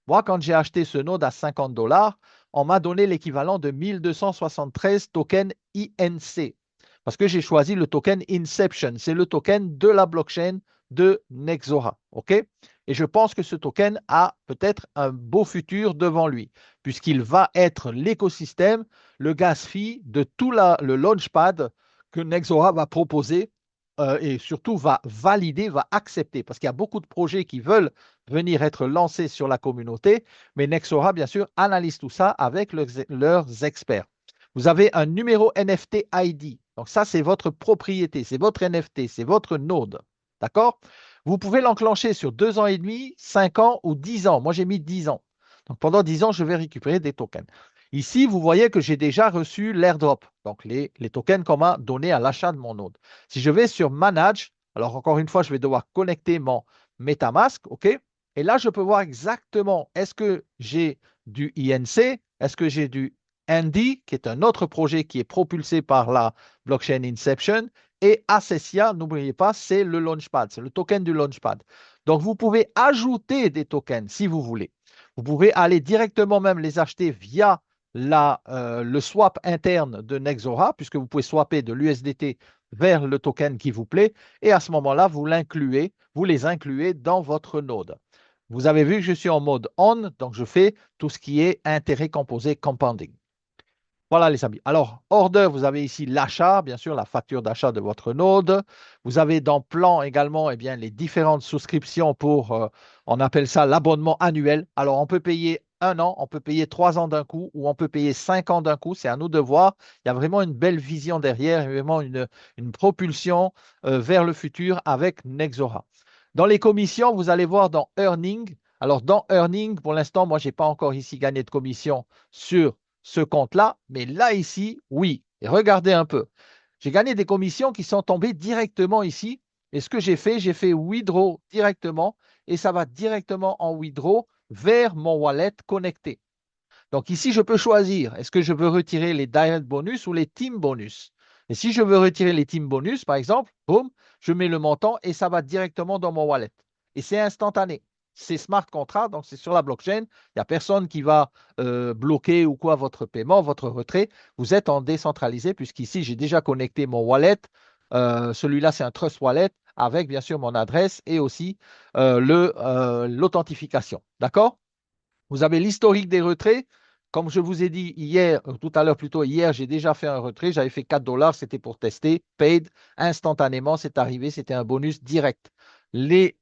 Moi, quand j'ai acheté ce node à 50 $, on m'a donné l'équivalent de 1273 tokens INC parce que j'ai choisi le token Inception. C'est le token de la blockchain de Nexora. OK? Et je pense que ce token a peut-être un beau futur devant lui, puisqu'il va être l'écosystème, le gas fee de tout le launchpad que Nexora va proposer et surtout va valider, va accepter, parce qu'il y a beaucoup de projets qui veulent venir être lancés sur la communauté, mais Nexora, bien sûr, analyse tout ça avec leurs experts. Vous avez un numéro NFT ID. Donc ça, c'est votre propriété, c'est votre NFT, c'est votre node. D'accord? Vous pouvez l'enclencher sur 2 ans et demi, 5 ans ou 10 ans. Moi, j'ai mis 10 ans. Donc pendant 10 ans, je vais récupérer des tokens. Ici, vous voyez que j'ai déjà reçu l'airdrop, donc les tokens qu'on m'a donnés à l'achat de mon node. Si je vais sur Manage, alors encore une fois, je vais devoir connecter mon MetaMask, OK? Et là, je peux voir exactement est-ce que j'ai du INC, est-ce que j'ai du Andy, qui est un autre projet qui est propulsé par la blockchain Inception, et Acessia, n'oubliez pas, c'est le Launchpad, c'est le token du Launchpad. Donc, vous pouvez ajouter des tokens si vous voulez. Vous pouvez aller directement même les acheter via le swap interne de Nexora, puisque vous pouvez swapper de l'USDT vers le token qui vous plaît, et à ce moment-là, vous les incluez dans votre node. Vous avez vu que je suis en mode on, donc je fais tout ce qui est intérêt composé compounding. Voilà les amis. Alors, order, vous avez ici l'achat, bien sûr, la facture d'achat de votre node. Vous avez dans plan également eh bien, les différentes souscriptions pour, on appelle ça l'abonnement annuel. Alors, on peut payer 1 an, on peut payer 3 ans d'un coup ou on peut payer 5 ans d'un coup. C'est à nous de voir. Il y a vraiment une belle vision derrière, vraiment une propulsion vers le futur avec Nexora. Dans les commissions, vous allez voir dans Earning. Alors, dans Earning, pour l'instant, moi, je n'ai pas encore ici gagné de commission sur ce compte-là, mais là, ici, oui. Et regardez un peu. J'ai gagné des commissions qui sont tombées directement ici. Et ce que j'ai fait withdraw directement et ça va directement en withdraw vers mon wallet connecté. Donc ici, je peux choisir, est-ce que je veux retirer les direct bonus ou les team bonus? Et si je veux retirer les team bonus, par exemple, boum, je mets le montant et ça va directement dans mon wallet. Et c'est instantané. C'est smart contract, donc c'est sur la blockchain. Il n'y a personne qui va bloquer ou quoi votre paiement, votre retrait. Vous êtes en décentralisé puisqu'ici, j'ai déjà connecté mon wallet. Celui-là, c'est un trust wallet avec bien sûr mon adresse et aussi l'authentification. D'accord? Vous avez l'historique des retraits. Comme je vous ai dit hier, tout à l'heure plutôt, hier, j'ai déjà fait un retrait. J'avais fait 4 $, c'était pour tester, paid instantanément, c'est arrivé, c'était un bonus direct.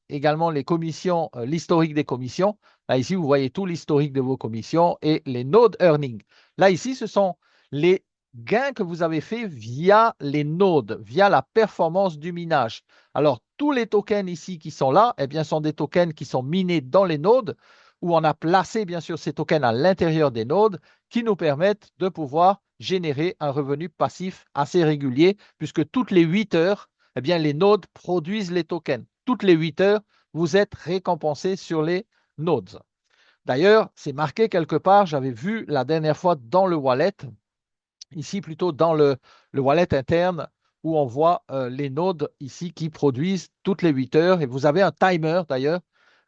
Également les commissions, l'historique des commissions. Là, ici, vous voyez tout l'historique de vos commissions et les node earnings. Là, ici, ce sont les gains que vous avez fait via les nodes, via la performance du minage. Alors, tous les tokens ici qui sont là, eh bien, sont des tokens qui sont minés dans les nodes où on a placé bien sûr ces tokens à l'intérieur des nodes qui nous permettent de pouvoir générer un revenu passif assez régulier puisque toutes les 8 heures, eh bien, les nodes produisent les tokens. Toutes les 8 heures, vous êtes récompensé sur les nodes. D'ailleurs, c'est marqué quelque part, j'avais vu la dernière fois dans le wallet, ici plutôt dans le wallet interne, où on voit les nodes ici qui produisent toutes les 8 heures. Et vous avez un timer d'ailleurs.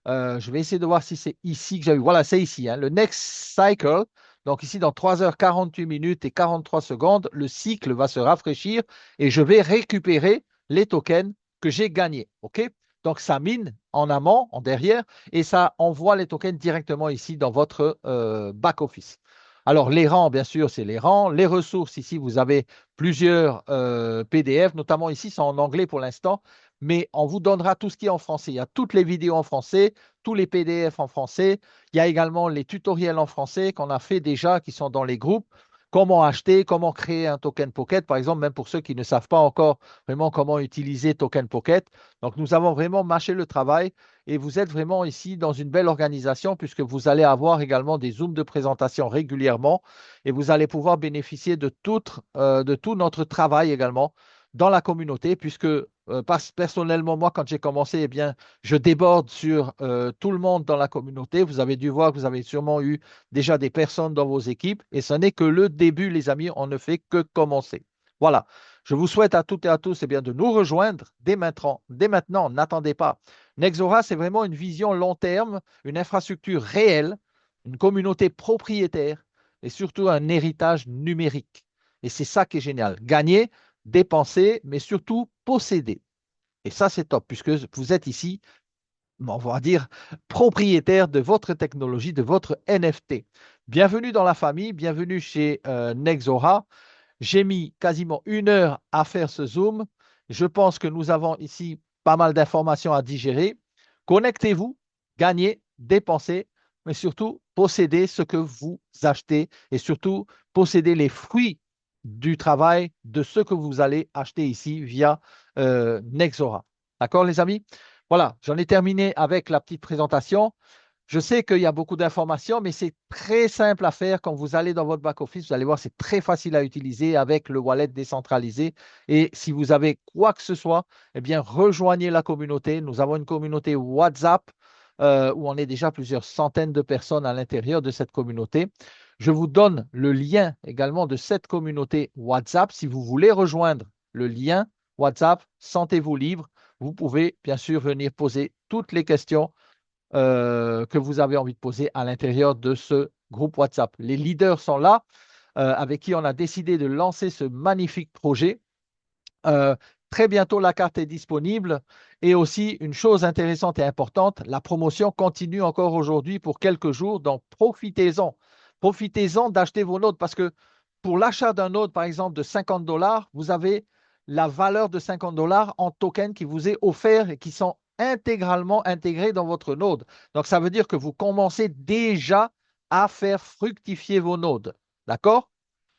Je vais essayer de voir si c'est ici que j'ai eu. Voilà, c'est ici, hein, le next cycle. Donc ici, dans 3 h 48 minutes et 43 secondes, le cycle va se rafraîchir et je vais récupérer les tokens que j'ai gagnés. OK? Donc ça mine en amont, en derrière, et ça envoie les tokens directement ici dans votre back-office. Alors, les rangs, bien sûr, c'est les rangs. Les ressources, ici, vous avez plusieurs PDF, notamment ici, c'est en anglais pour l'instant, mais on vous donnera tout ce qui est en français. Il y a toutes les vidéos en français, tous les PDF en français. Il y a également les tutoriels en français qu'on a fait déjà, qui sont dans les groupes. Comment acheter, comment créer un token Pocket, par exemple, même pour ceux qui ne savent pas encore vraiment comment utiliser Token Pocket. Donc, nous avons vraiment mâché le travail et vous êtes vraiment ici dans une belle organisation puisque vous allez avoir également des zooms de présentation régulièrement et vous allez pouvoir bénéficier de tout notre travail également dans la communauté puisque personnellement, moi, quand j'ai commencé, eh bien, je déborde sur tout le monde dans la communauté. Vous avez dû voir que vous avez sûrement eu déjà des personnes dans vos équipes et ce n'est que le début, les amis, on ne fait que commencer. Voilà. Je vous souhaite à toutes et à tous eh bien, de nous rejoindre dès maintenant. Dès maintenant, n'attendez pas. Nexora, c'est vraiment une vision long terme, une infrastructure réelle, une communauté propriétaire et surtout un héritage numérique. Et c'est ça qui est génial. Gagner, dépenser, mais surtout posséder. Et ça, c'est top, puisque vous êtes ici, on va dire, propriétaire de votre technologie, de votre NFT. Bienvenue dans la famille, bienvenue chez Nexora. J'ai mis quasiment 1 heure à faire ce Zoom. Je pense que nous avons ici pas mal d'informations à digérer. Connectez-vous, gagnez, dépensez, mais surtout possédez ce que vous achetez et surtout possédez les fruits du travail de ce que vous allez acheter ici via Nexora. D'accord, les amis? Voilà, j'en ai terminé avec la petite présentation. Je sais qu'il y a beaucoup d'informations, mais c'est très simple à faire. Quand vous allez dans votre back-office, vous allez voir, c'est très facile à utiliser avec le wallet décentralisé. Et si vous avez quoi que ce soit, eh bien, rejoignez la communauté. Nous avons une communauté WhatsApp où on est déjà plusieurs centaines de personnes à l'intérieur de cette communauté. Je vous donne le lien également de cette communauté WhatsApp. Si vous voulez rejoindre le lien WhatsApp, sentez-vous libre. Vous pouvez bien sûr venir poser toutes les questions que vous avez envie de poser à l'intérieur de ce groupe WhatsApp. Les leaders sont là, avec qui on a décidé de lancer ce magnifique projet. Euh, Très bientôt, la carte est disponible. Et aussi, une chose intéressante et importante, la promotion continue encore aujourd'hui pour quelques jours. Donc, profitez-en. Profitez-en d'acheter vos notes parce que pour l'achat d'un node, par exemple, de 50 dollars, vous avez la valeur de 50 dollars en token qui vous est offert et qui sont intégralement intégrés dans votre node. Donc, ça veut dire que vous commencez déjà à faire fructifier vos nodes. D'accord?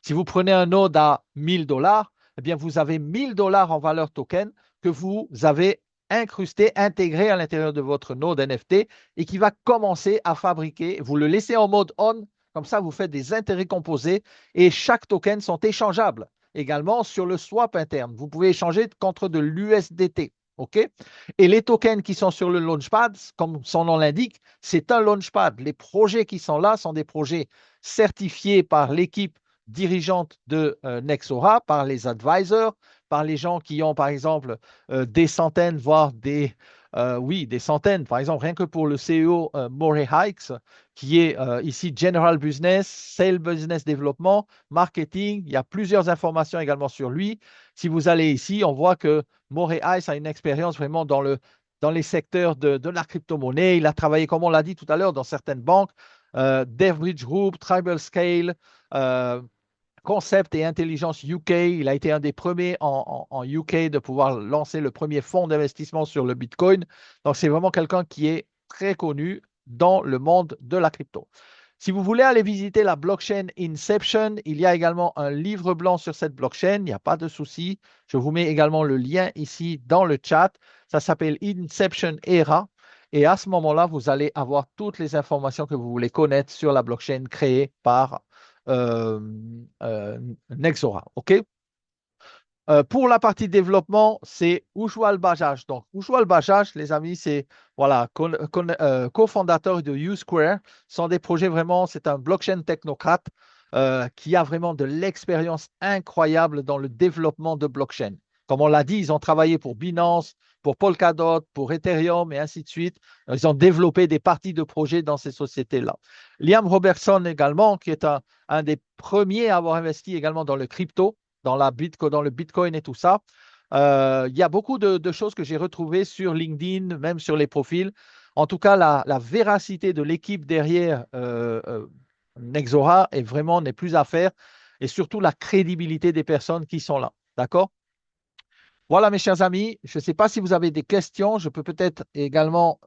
Si vous prenez un node à 1000 dollars, eh bien, vous avez 1000 dollars en valeur token que vous avez incrusté, intégré à l'intérieur de votre node NFT et qui va commencer à fabriquer. Vous le laissez en mode on, comme ça, vous faites des intérêts composés et chaque token sont échangeables également sur le swap interne. Vous pouvez échanger contre de l'USDT. OK? Et les tokens qui sont sur le Launchpad, comme son nom l'indique, c'est un Launchpad. Les projets qui sont là sont des projets certifiés par l'équipe dirigeante de Nexora, par les advisors, par les gens qui ont, par exemple, des centaines, voire oui, des centaines. Par exemple, rien que pour le CEO Maury Hikes, qui est ici General Business, Sales Business Development, Marketing. Il y a plusieurs informations également sur lui. Si vous allez ici, on voit que Maury Hikes a une expérience vraiment dans les secteurs de la crypto-monnaie. Il a travaillé, comme on l'a dit tout à l'heure, dans certaines banques, DevBridge Group, Tribal Scale, Concept et Intelligence UK. Il a été un des premiers en UK de pouvoir lancer le premier fonds d'investissement sur le Bitcoin. Donc, c'est vraiment quelqu'un qui est très connu dans le monde de la crypto. Si vous voulez aller visiter la blockchain Inception, il y a également un livre blanc sur cette blockchain. Il n'y a pas de souci. Je vous mets également le lien ici dans le chat. Ça s'appelle Inception Era. Et à ce moment-là, vous allez avoir toutes les informations que vous voulez connaître sur la blockchain créée par euh, Nexora. OK? Pour la partie développement, c'est Ujwal Bajaj. Donc, Ujwal Bajaj, les amis, c'est voilà, cofondateur de USquare. Ce sont des projets vraiment, c'est un blockchain technocrate qui a vraiment de l'expérience incroyable dans le développement de blockchain. Comme on l'a dit, ils ont travaillé pour Binance, pour Polkadot, pour Ethereum et ainsi de suite. Ils ont développé des parties de projets dans ces sociétés-là. Liam Robertson également, qui est un des premiers à avoir investi également dans le crypto, dans le Bitcoin et tout ça. Il y a beaucoup de choses que j'ai retrouvées sur LinkedIn, même sur les profils. En tout cas, la véracité de l'équipe derrière Nexora n'est plus à faire et surtout la crédibilité des personnes qui sont là. D'accord? Voilà, mes chers amis. Je ne sais pas si vous avez des questions. Je peux peut-être également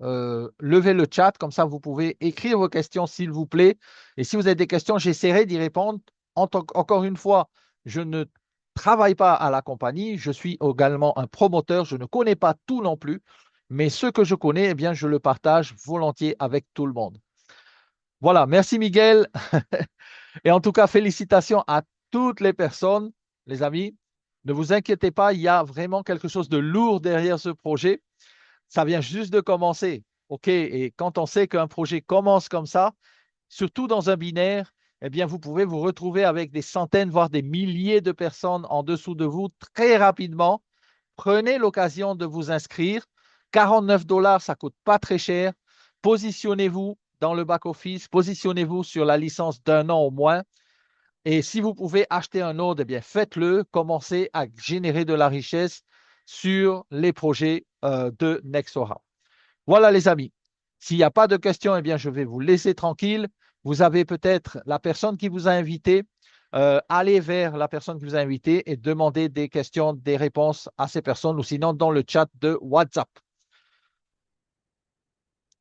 lever le chat. Comme ça, vous pouvez écrire vos questions, s'il vous plaît. Et si vous avez des questions, j'essaierai d'y répondre. Encore une fois, je ne travaille pas à la compagnie. Je suis également un promoteur. Je ne connais pas tout non plus. Mais ce que je connais, eh bien, je le partage volontiers avec tout le monde. Voilà. Merci, Miguel. Et en tout cas, félicitations à toutes les personnes, les amis. Ne vous inquiétez pas, il y a vraiment quelque chose de lourd derrière ce projet. Ça vient juste de commencer. OK? Et quand on sait qu'un projet commence comme ça, surtout dans un binaire, eh bien, vous pouvez vous retrouver avec des centaines, voire des milliers de personnes en dessous de vous très rapidement. Prenez l'occasion de vous inscrire. 49 $, ça ne coûte pas très cher. Positionnez-vous dans le back-office, positionnez-vous sur la licence d'un an au moins. Et si vous pouvez acheter un node, eh bien, faites-le. Commencez à générer de la richesse sur les projets de Nexora. Voilà, les amis. S'il n'y a pas de questions, eh bien, je vais vous laisser tranquille. Vous avez peut-être la personne qui vous a invité. Allez vers la personne qui vous a invité et demandez des questions, des réponses à ces personnes ou sinon dans le chat de WhatsApp.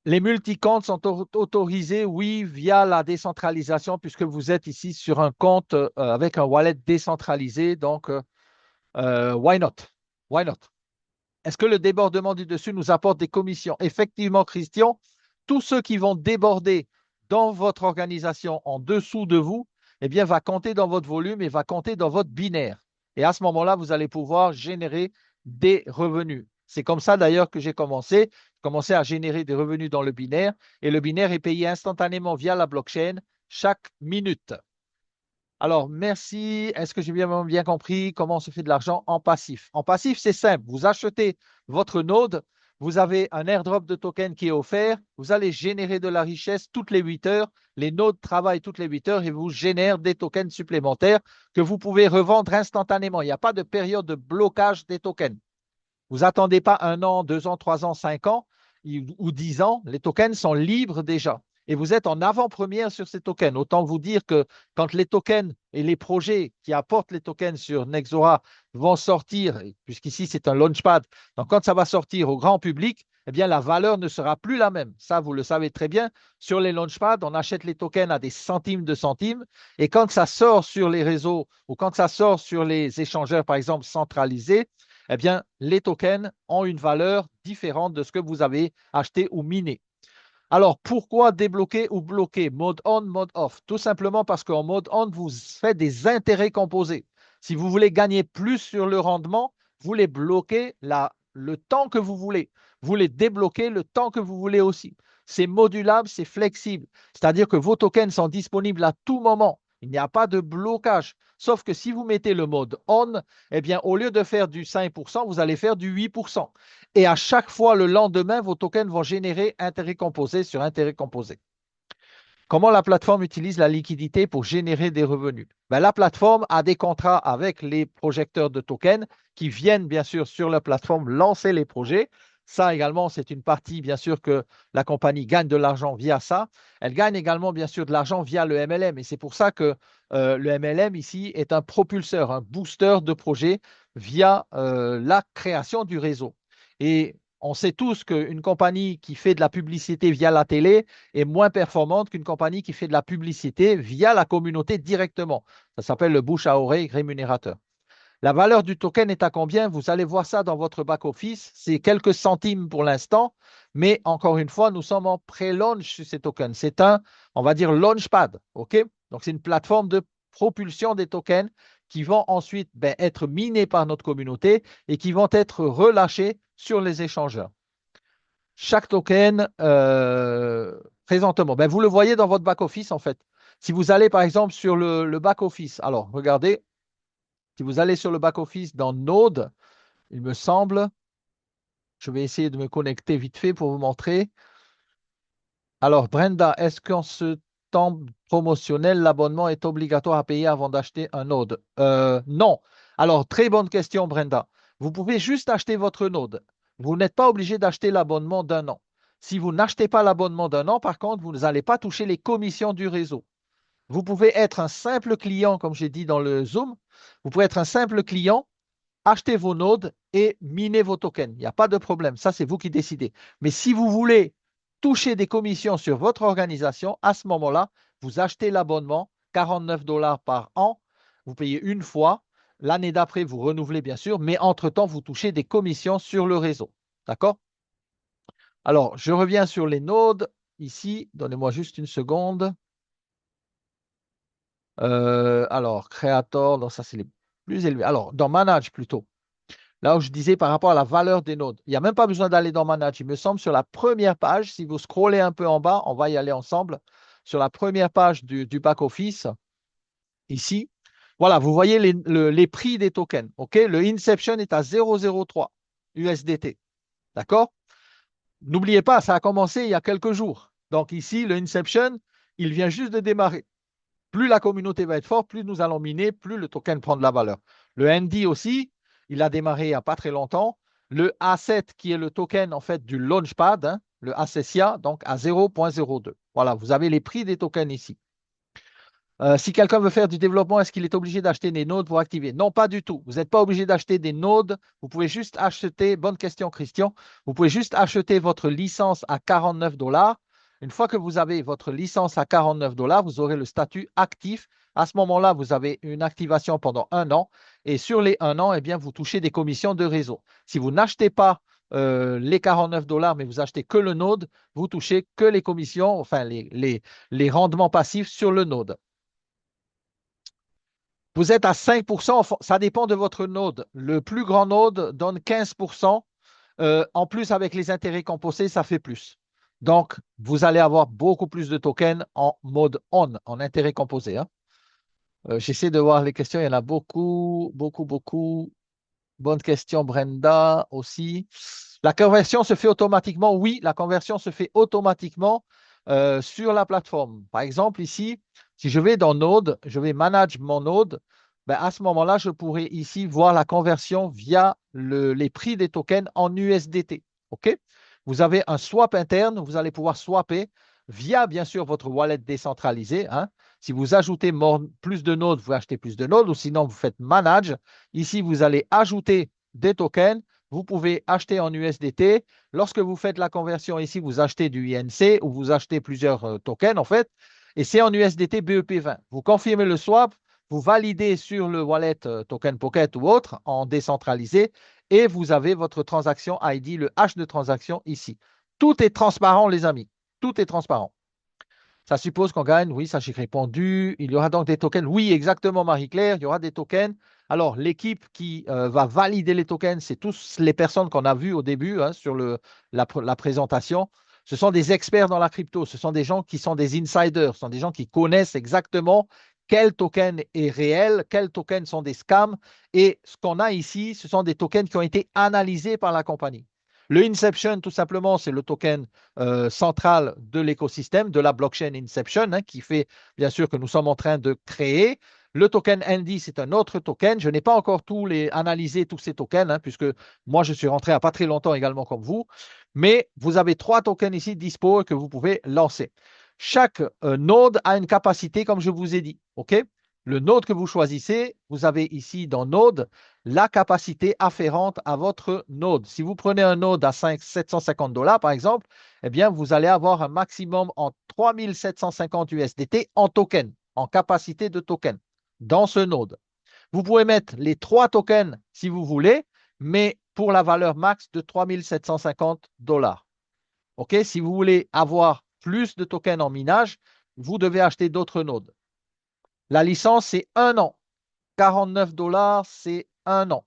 Les multi-comptes sont autorisés, oui, via la décentralisation, puisque vous êtes ici sur un compte avec un wallet décentralisé. Donc, why not? Why not? Est-ce que le débordement du dessus nous apporte des commissions? Effectivement, Christian, tous ceux qui vont déborder dans votre organisation en dessous de vous, eh bien, va compter dans votre volume et va compter dans votre binaire. Et à ce moment-là, vous allez pouvoir générer des revenus. C'est comme ça d'ailleurs que j'ai commencé à générer des revenus dans le binaire et le binaire est payé instantanément via la blockchain chaque minute. Alors, merci. Est-ce que j'ai bien compris comment on se fait de l'argent en passif? En passif, c'est simple. Vous achetez votre node, vous avez un airdrop de token qui est offert, vous allez générer de la richesse toutes les 8 heures. Les nodes travaillent toutes les 8 heures et vous génèrent des tokens supplémentaires que vous pouvez revendre instantanément. Il n'y a pas de période de blocage des tokens. Vous n'attendez pas 1 an, 2 ans, 3 ans, 5 ans ou 10 ans. Les tokens sont libres déjà. Et vous êtes en avant-première sur ces tokens. Autant vous dire que quand les tokens et les projets qui apportent les tokens sur Nexora vont sortir, puisqu'ici c'est un launchpad, donc quand ça va sortir au grand public, eh bien la valeur ne sera plus la même. Ça, vous le savez très bien. Sur les launchpads, on achète les tokens à des centimes de centimes. Et quand ça sort sur les réseaux ou quand ça sort sur les échangeurs, par exemple, centralisés, eh bien, les tokens ont une valeur différente de ce que vous avez acheté ou miné. Alors, pourquoi débloquer ou bloquer? Mode on, mode off. Tout simplement parce qu'en mode on, vous faites des intérêts composés. Si vous voulez gagner plus sur le rendement, vous les bloquez le temps que vous voulez. Vous les débloquez le temps que vous voulez aussi. C'est modulable, c'est flexible. C'est-à-dire que vos tokens sont disponibles à tout moment. Il n'y a pas de blocage. Sauf que si vous mettez le mode on, eh bien, au lieu de faire du 5%, vous allez faire du 8%. Et à chaque fois, le lendemain, vos tokens vont générer intérêt composé sur intérêt composé. Comment la plateforme utilise la liquidité pour générer des revenus? Ben, la plateforme a des contrats avec les projecteurs de tokens qui viennent bien sûr sur la plateforme lancer les projets. Ça également, c'est une partie bien sûr que la compagnie gagne de l'argent via ça. Elle gagne également bien sûr de l'argent via le MLM et c'est pour ça que le MLM ici est un propulseur, un booster de projets via la création du réseau. Et on sait tous qu'une compagnie qui fait de la publicité via la télé est moins performante qu'une compagnie qui fait de la publicité via la communauté directement. Ça s'appelle le bouche à oreille rémunérateur. La valeur du token est à combien? Vous allez voir ça dans votre back-office. C'est quelques centimes pour l'instant, mais encore une fois, nous sommes en pré-launch sur ces tokens. C'est on va dire, launchpad. OK? Donc, c'est une plateforme de propulsion des tokens qui vont ensuite être minés par notre communauté et qui vont être relâchés sur les échangeurs. Chaque token, présentement, vous le voyez dans votre back-office en fait. Si vous allez par exemple sur le back-office, alors regardez, si vous allez sur le back-office dans Node, il me semble. Je vais essayer de me connecter vite fait pour vous montrer. Alors, Brenda, est-ce qu'en ce temps promotionnel, l'abonnement est obligatoire à payer avant d'acheter un node? Non. Alors, très bonne question, Brenda. Vous pouvez juste acheter votre node. Vous n'êtes pas obligé d'acheter l'abonnement d'un an. Si vous n'achetez pas l'abonnement d'un an, par contre, vous n'allez pas toucher les commissions du réseau. Vous pouvez être un simple client, comme j'ai dit dans le Zoom. Vous pouvez être un simple client, acheter vos nodes et miner vos tokens. Il n'y a pas de problème. Ça, c'est vous qui décidez. Mais si vous voulez toucher des commissions sur votre organisation, à ce moment-là, vous achetez l'abonnement, 49 dollars par an. Vous payez une fois. L'année d'après, vous renouvelez bien sûr, mais entre-temps, vous touchez des commissions sur le réseau. D'accord? Alors, je reviens sur les nodes ici. Donnez-moi juste une seconde. Alors, Creator, donc ça, c'est les plus élevés. Alors, dans Manage plutôt. Là où je disais par rapport à la valeur des nodes. Il n'y a même pas besoin d'aller dans Manage. Il me semble sur la première page, si vous scrollez un peu en bas, on va y aller ensemble. Sur la première page du back-office, ici, voilà, vous voyez les prix des tokens. OK? Le Inception est à 0,03 USDT. D'accord? N'oubliez pas, ça a commencé il y a quelques jours. Donc ici, le Inception, il vient juste de démarrer. Plus la communauté va être forte, plus nous allons miner, plus le token prend de la valeur. Le ND aussi, il a démarré il n'y a pas très longtemps. Le A7, qui est le token en fait du Launchpad, hein, le Acessia, donc à 0,02. Voilà, vous avez les prix des tokens ici. Si quelqu'un veut faire du développement, est-ce qu'il est obligé d'acheter des nodes pour activer? Non, pas du tout. Vous n'êtes pas obligé d'acheter des nodes. Vous pouvez juste acheter, bonne question Christian, vous pouvez juste acheter votre licence à 49 dollars. Une fois que vous avez votre licence à 49 dollars, vous aurez le statut actif. À ce moment-là, vous avez une activation pendant un an. Et sur les un an, eh bien, vous touchez des commissions de réseau. Si vous n'achetez pas les 49 dollars, mais vous achetez que le node, vous touchez que les commissions, enfin les rendements passifs sur le node. Vous êtes à 5%, ça dépend de votre node. Le plus grand node donne 15%. En plus, avec les intérêts composés, ça fait plus. Donc, vous allez avoir beaucoup plus de tokens en mode on, en intérêt composé, hein. J'essaie de voir les questions. Il y en a beaucoup, beaucoup, beaucoup. Bonne question, Brenda aussi. La conversion se fait automatiquement? Oui, la conversion se fait automatiquement sur la plateforme. Par exemple, ici, si je vais dans Node, je vais manage mon Node, ben, à ce moment-là, je pourrais ici voir la conversion via les prix des tokens en USDT. OK? Vous avez un swap interne, vous allez pouvoir swapper via, bien sûr, votre wallet décentralisé, hein. Si vous ajoutez plus de nodes, vous achetez plus de nodes, ou sinon vous faites manage. Ici, vous allez ajouter des tokens. Vous pouvez acheter en USDT. Lorsque vous faites la conversion ici, vous achetez du INC ou vous achetez plusieurs tokens en fait. Et c'est en USDT BEP20. Vous confirmez le swap, vous validez sur le wallet Token Pocket ou autre en décentralisé et vous avez votre transaction ID, le hash de transaction ici. Tout est transparent, les amis. Tout est transparent. Ça suppose qu'on gagne. Oui, ça j'ai répondu. Il y aura donc des tokens. Oui, exactement, Marie-Claire. Il y aura des tokens. Alors, l'équipe qui va valider les tokens, c'est tous les personnes qu'on a vues au début hein, sur la présentation. Ce sont des experts dans la crypto. Ce sont des gens qui sont des insiders. Ce sont des gens qui connaissent exactement quel token est réel, quels tokens sont des scams. Et ce qu'on a ici, ce sont des tokens qui ont été analysés par la compagnie. Le Inception, tout simplement, c'est le token central de l'écosystème, de la blockchain Inception, hein, qui fait bien sûr que nous sommes en train de créer. Le token Andy, c'est un autre token. Je n'ai pas encore analysé tous ces tokens, hein, puisque moi, je suis rentré il n'y a pas très longtemps également comme vous. Mais vous avez 3 tokens ici dispo que vous pouvez lancer. Chaque node a une capacité, comme je vous ai dit. OK? Le node que vous choisissez, vous avez ici dans Node la capacité afférente à votre node. Si vous prenez un node à 750 dollars, par exemple, eh bien, vous allez avoir un maximum en 3750 USDT en token, en capacité de token dans ce node. Vous pouvez mettre les 3 tokens si vous voulez, mais pour la valeur max de 3750 dollars. OK? Si vous voulez avoir plus de tokens en minage, vous devez acheter d'autres nodes. La licence, c'est un an. 49 dollars, c'est un an.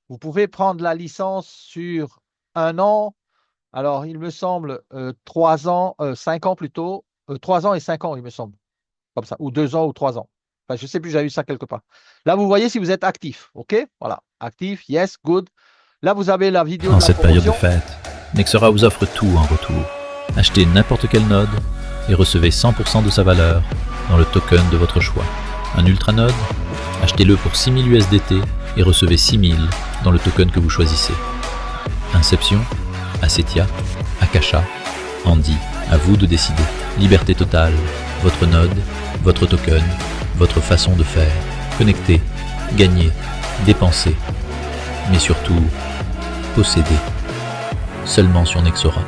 Vous pouvez prendre la licence sur un an. Alors, il me semble 3 ans, 5 ans plutôt. 3 ans et 5 ans, il me semble. Comme ça. Ou 2 ans ou 3 ans. Enfin, je ne sais plus, j'ai eu ça quelque part. Là, vous voyez si vous êtes actif. OK? Voilà. Actif, yes, good. Là, vous avez la vidéo En de la cette période de promotion. fête, Nexora vous offre tout en retour. Achetez n'importe quel node et recevez 100% de sa valeur dans le token de votre choix. Un Ultranode, achetez-le pour 6000 USDT et recevez 6000 dans le token que vous choisissez. Inception, Assetia, Akasha, Andy, à vous de décider. Liberté totale, votre node, votre token, votre façon de faire. Connecter, gagner, dépenser, mais surtout, posséder. Seulement sur Nexora.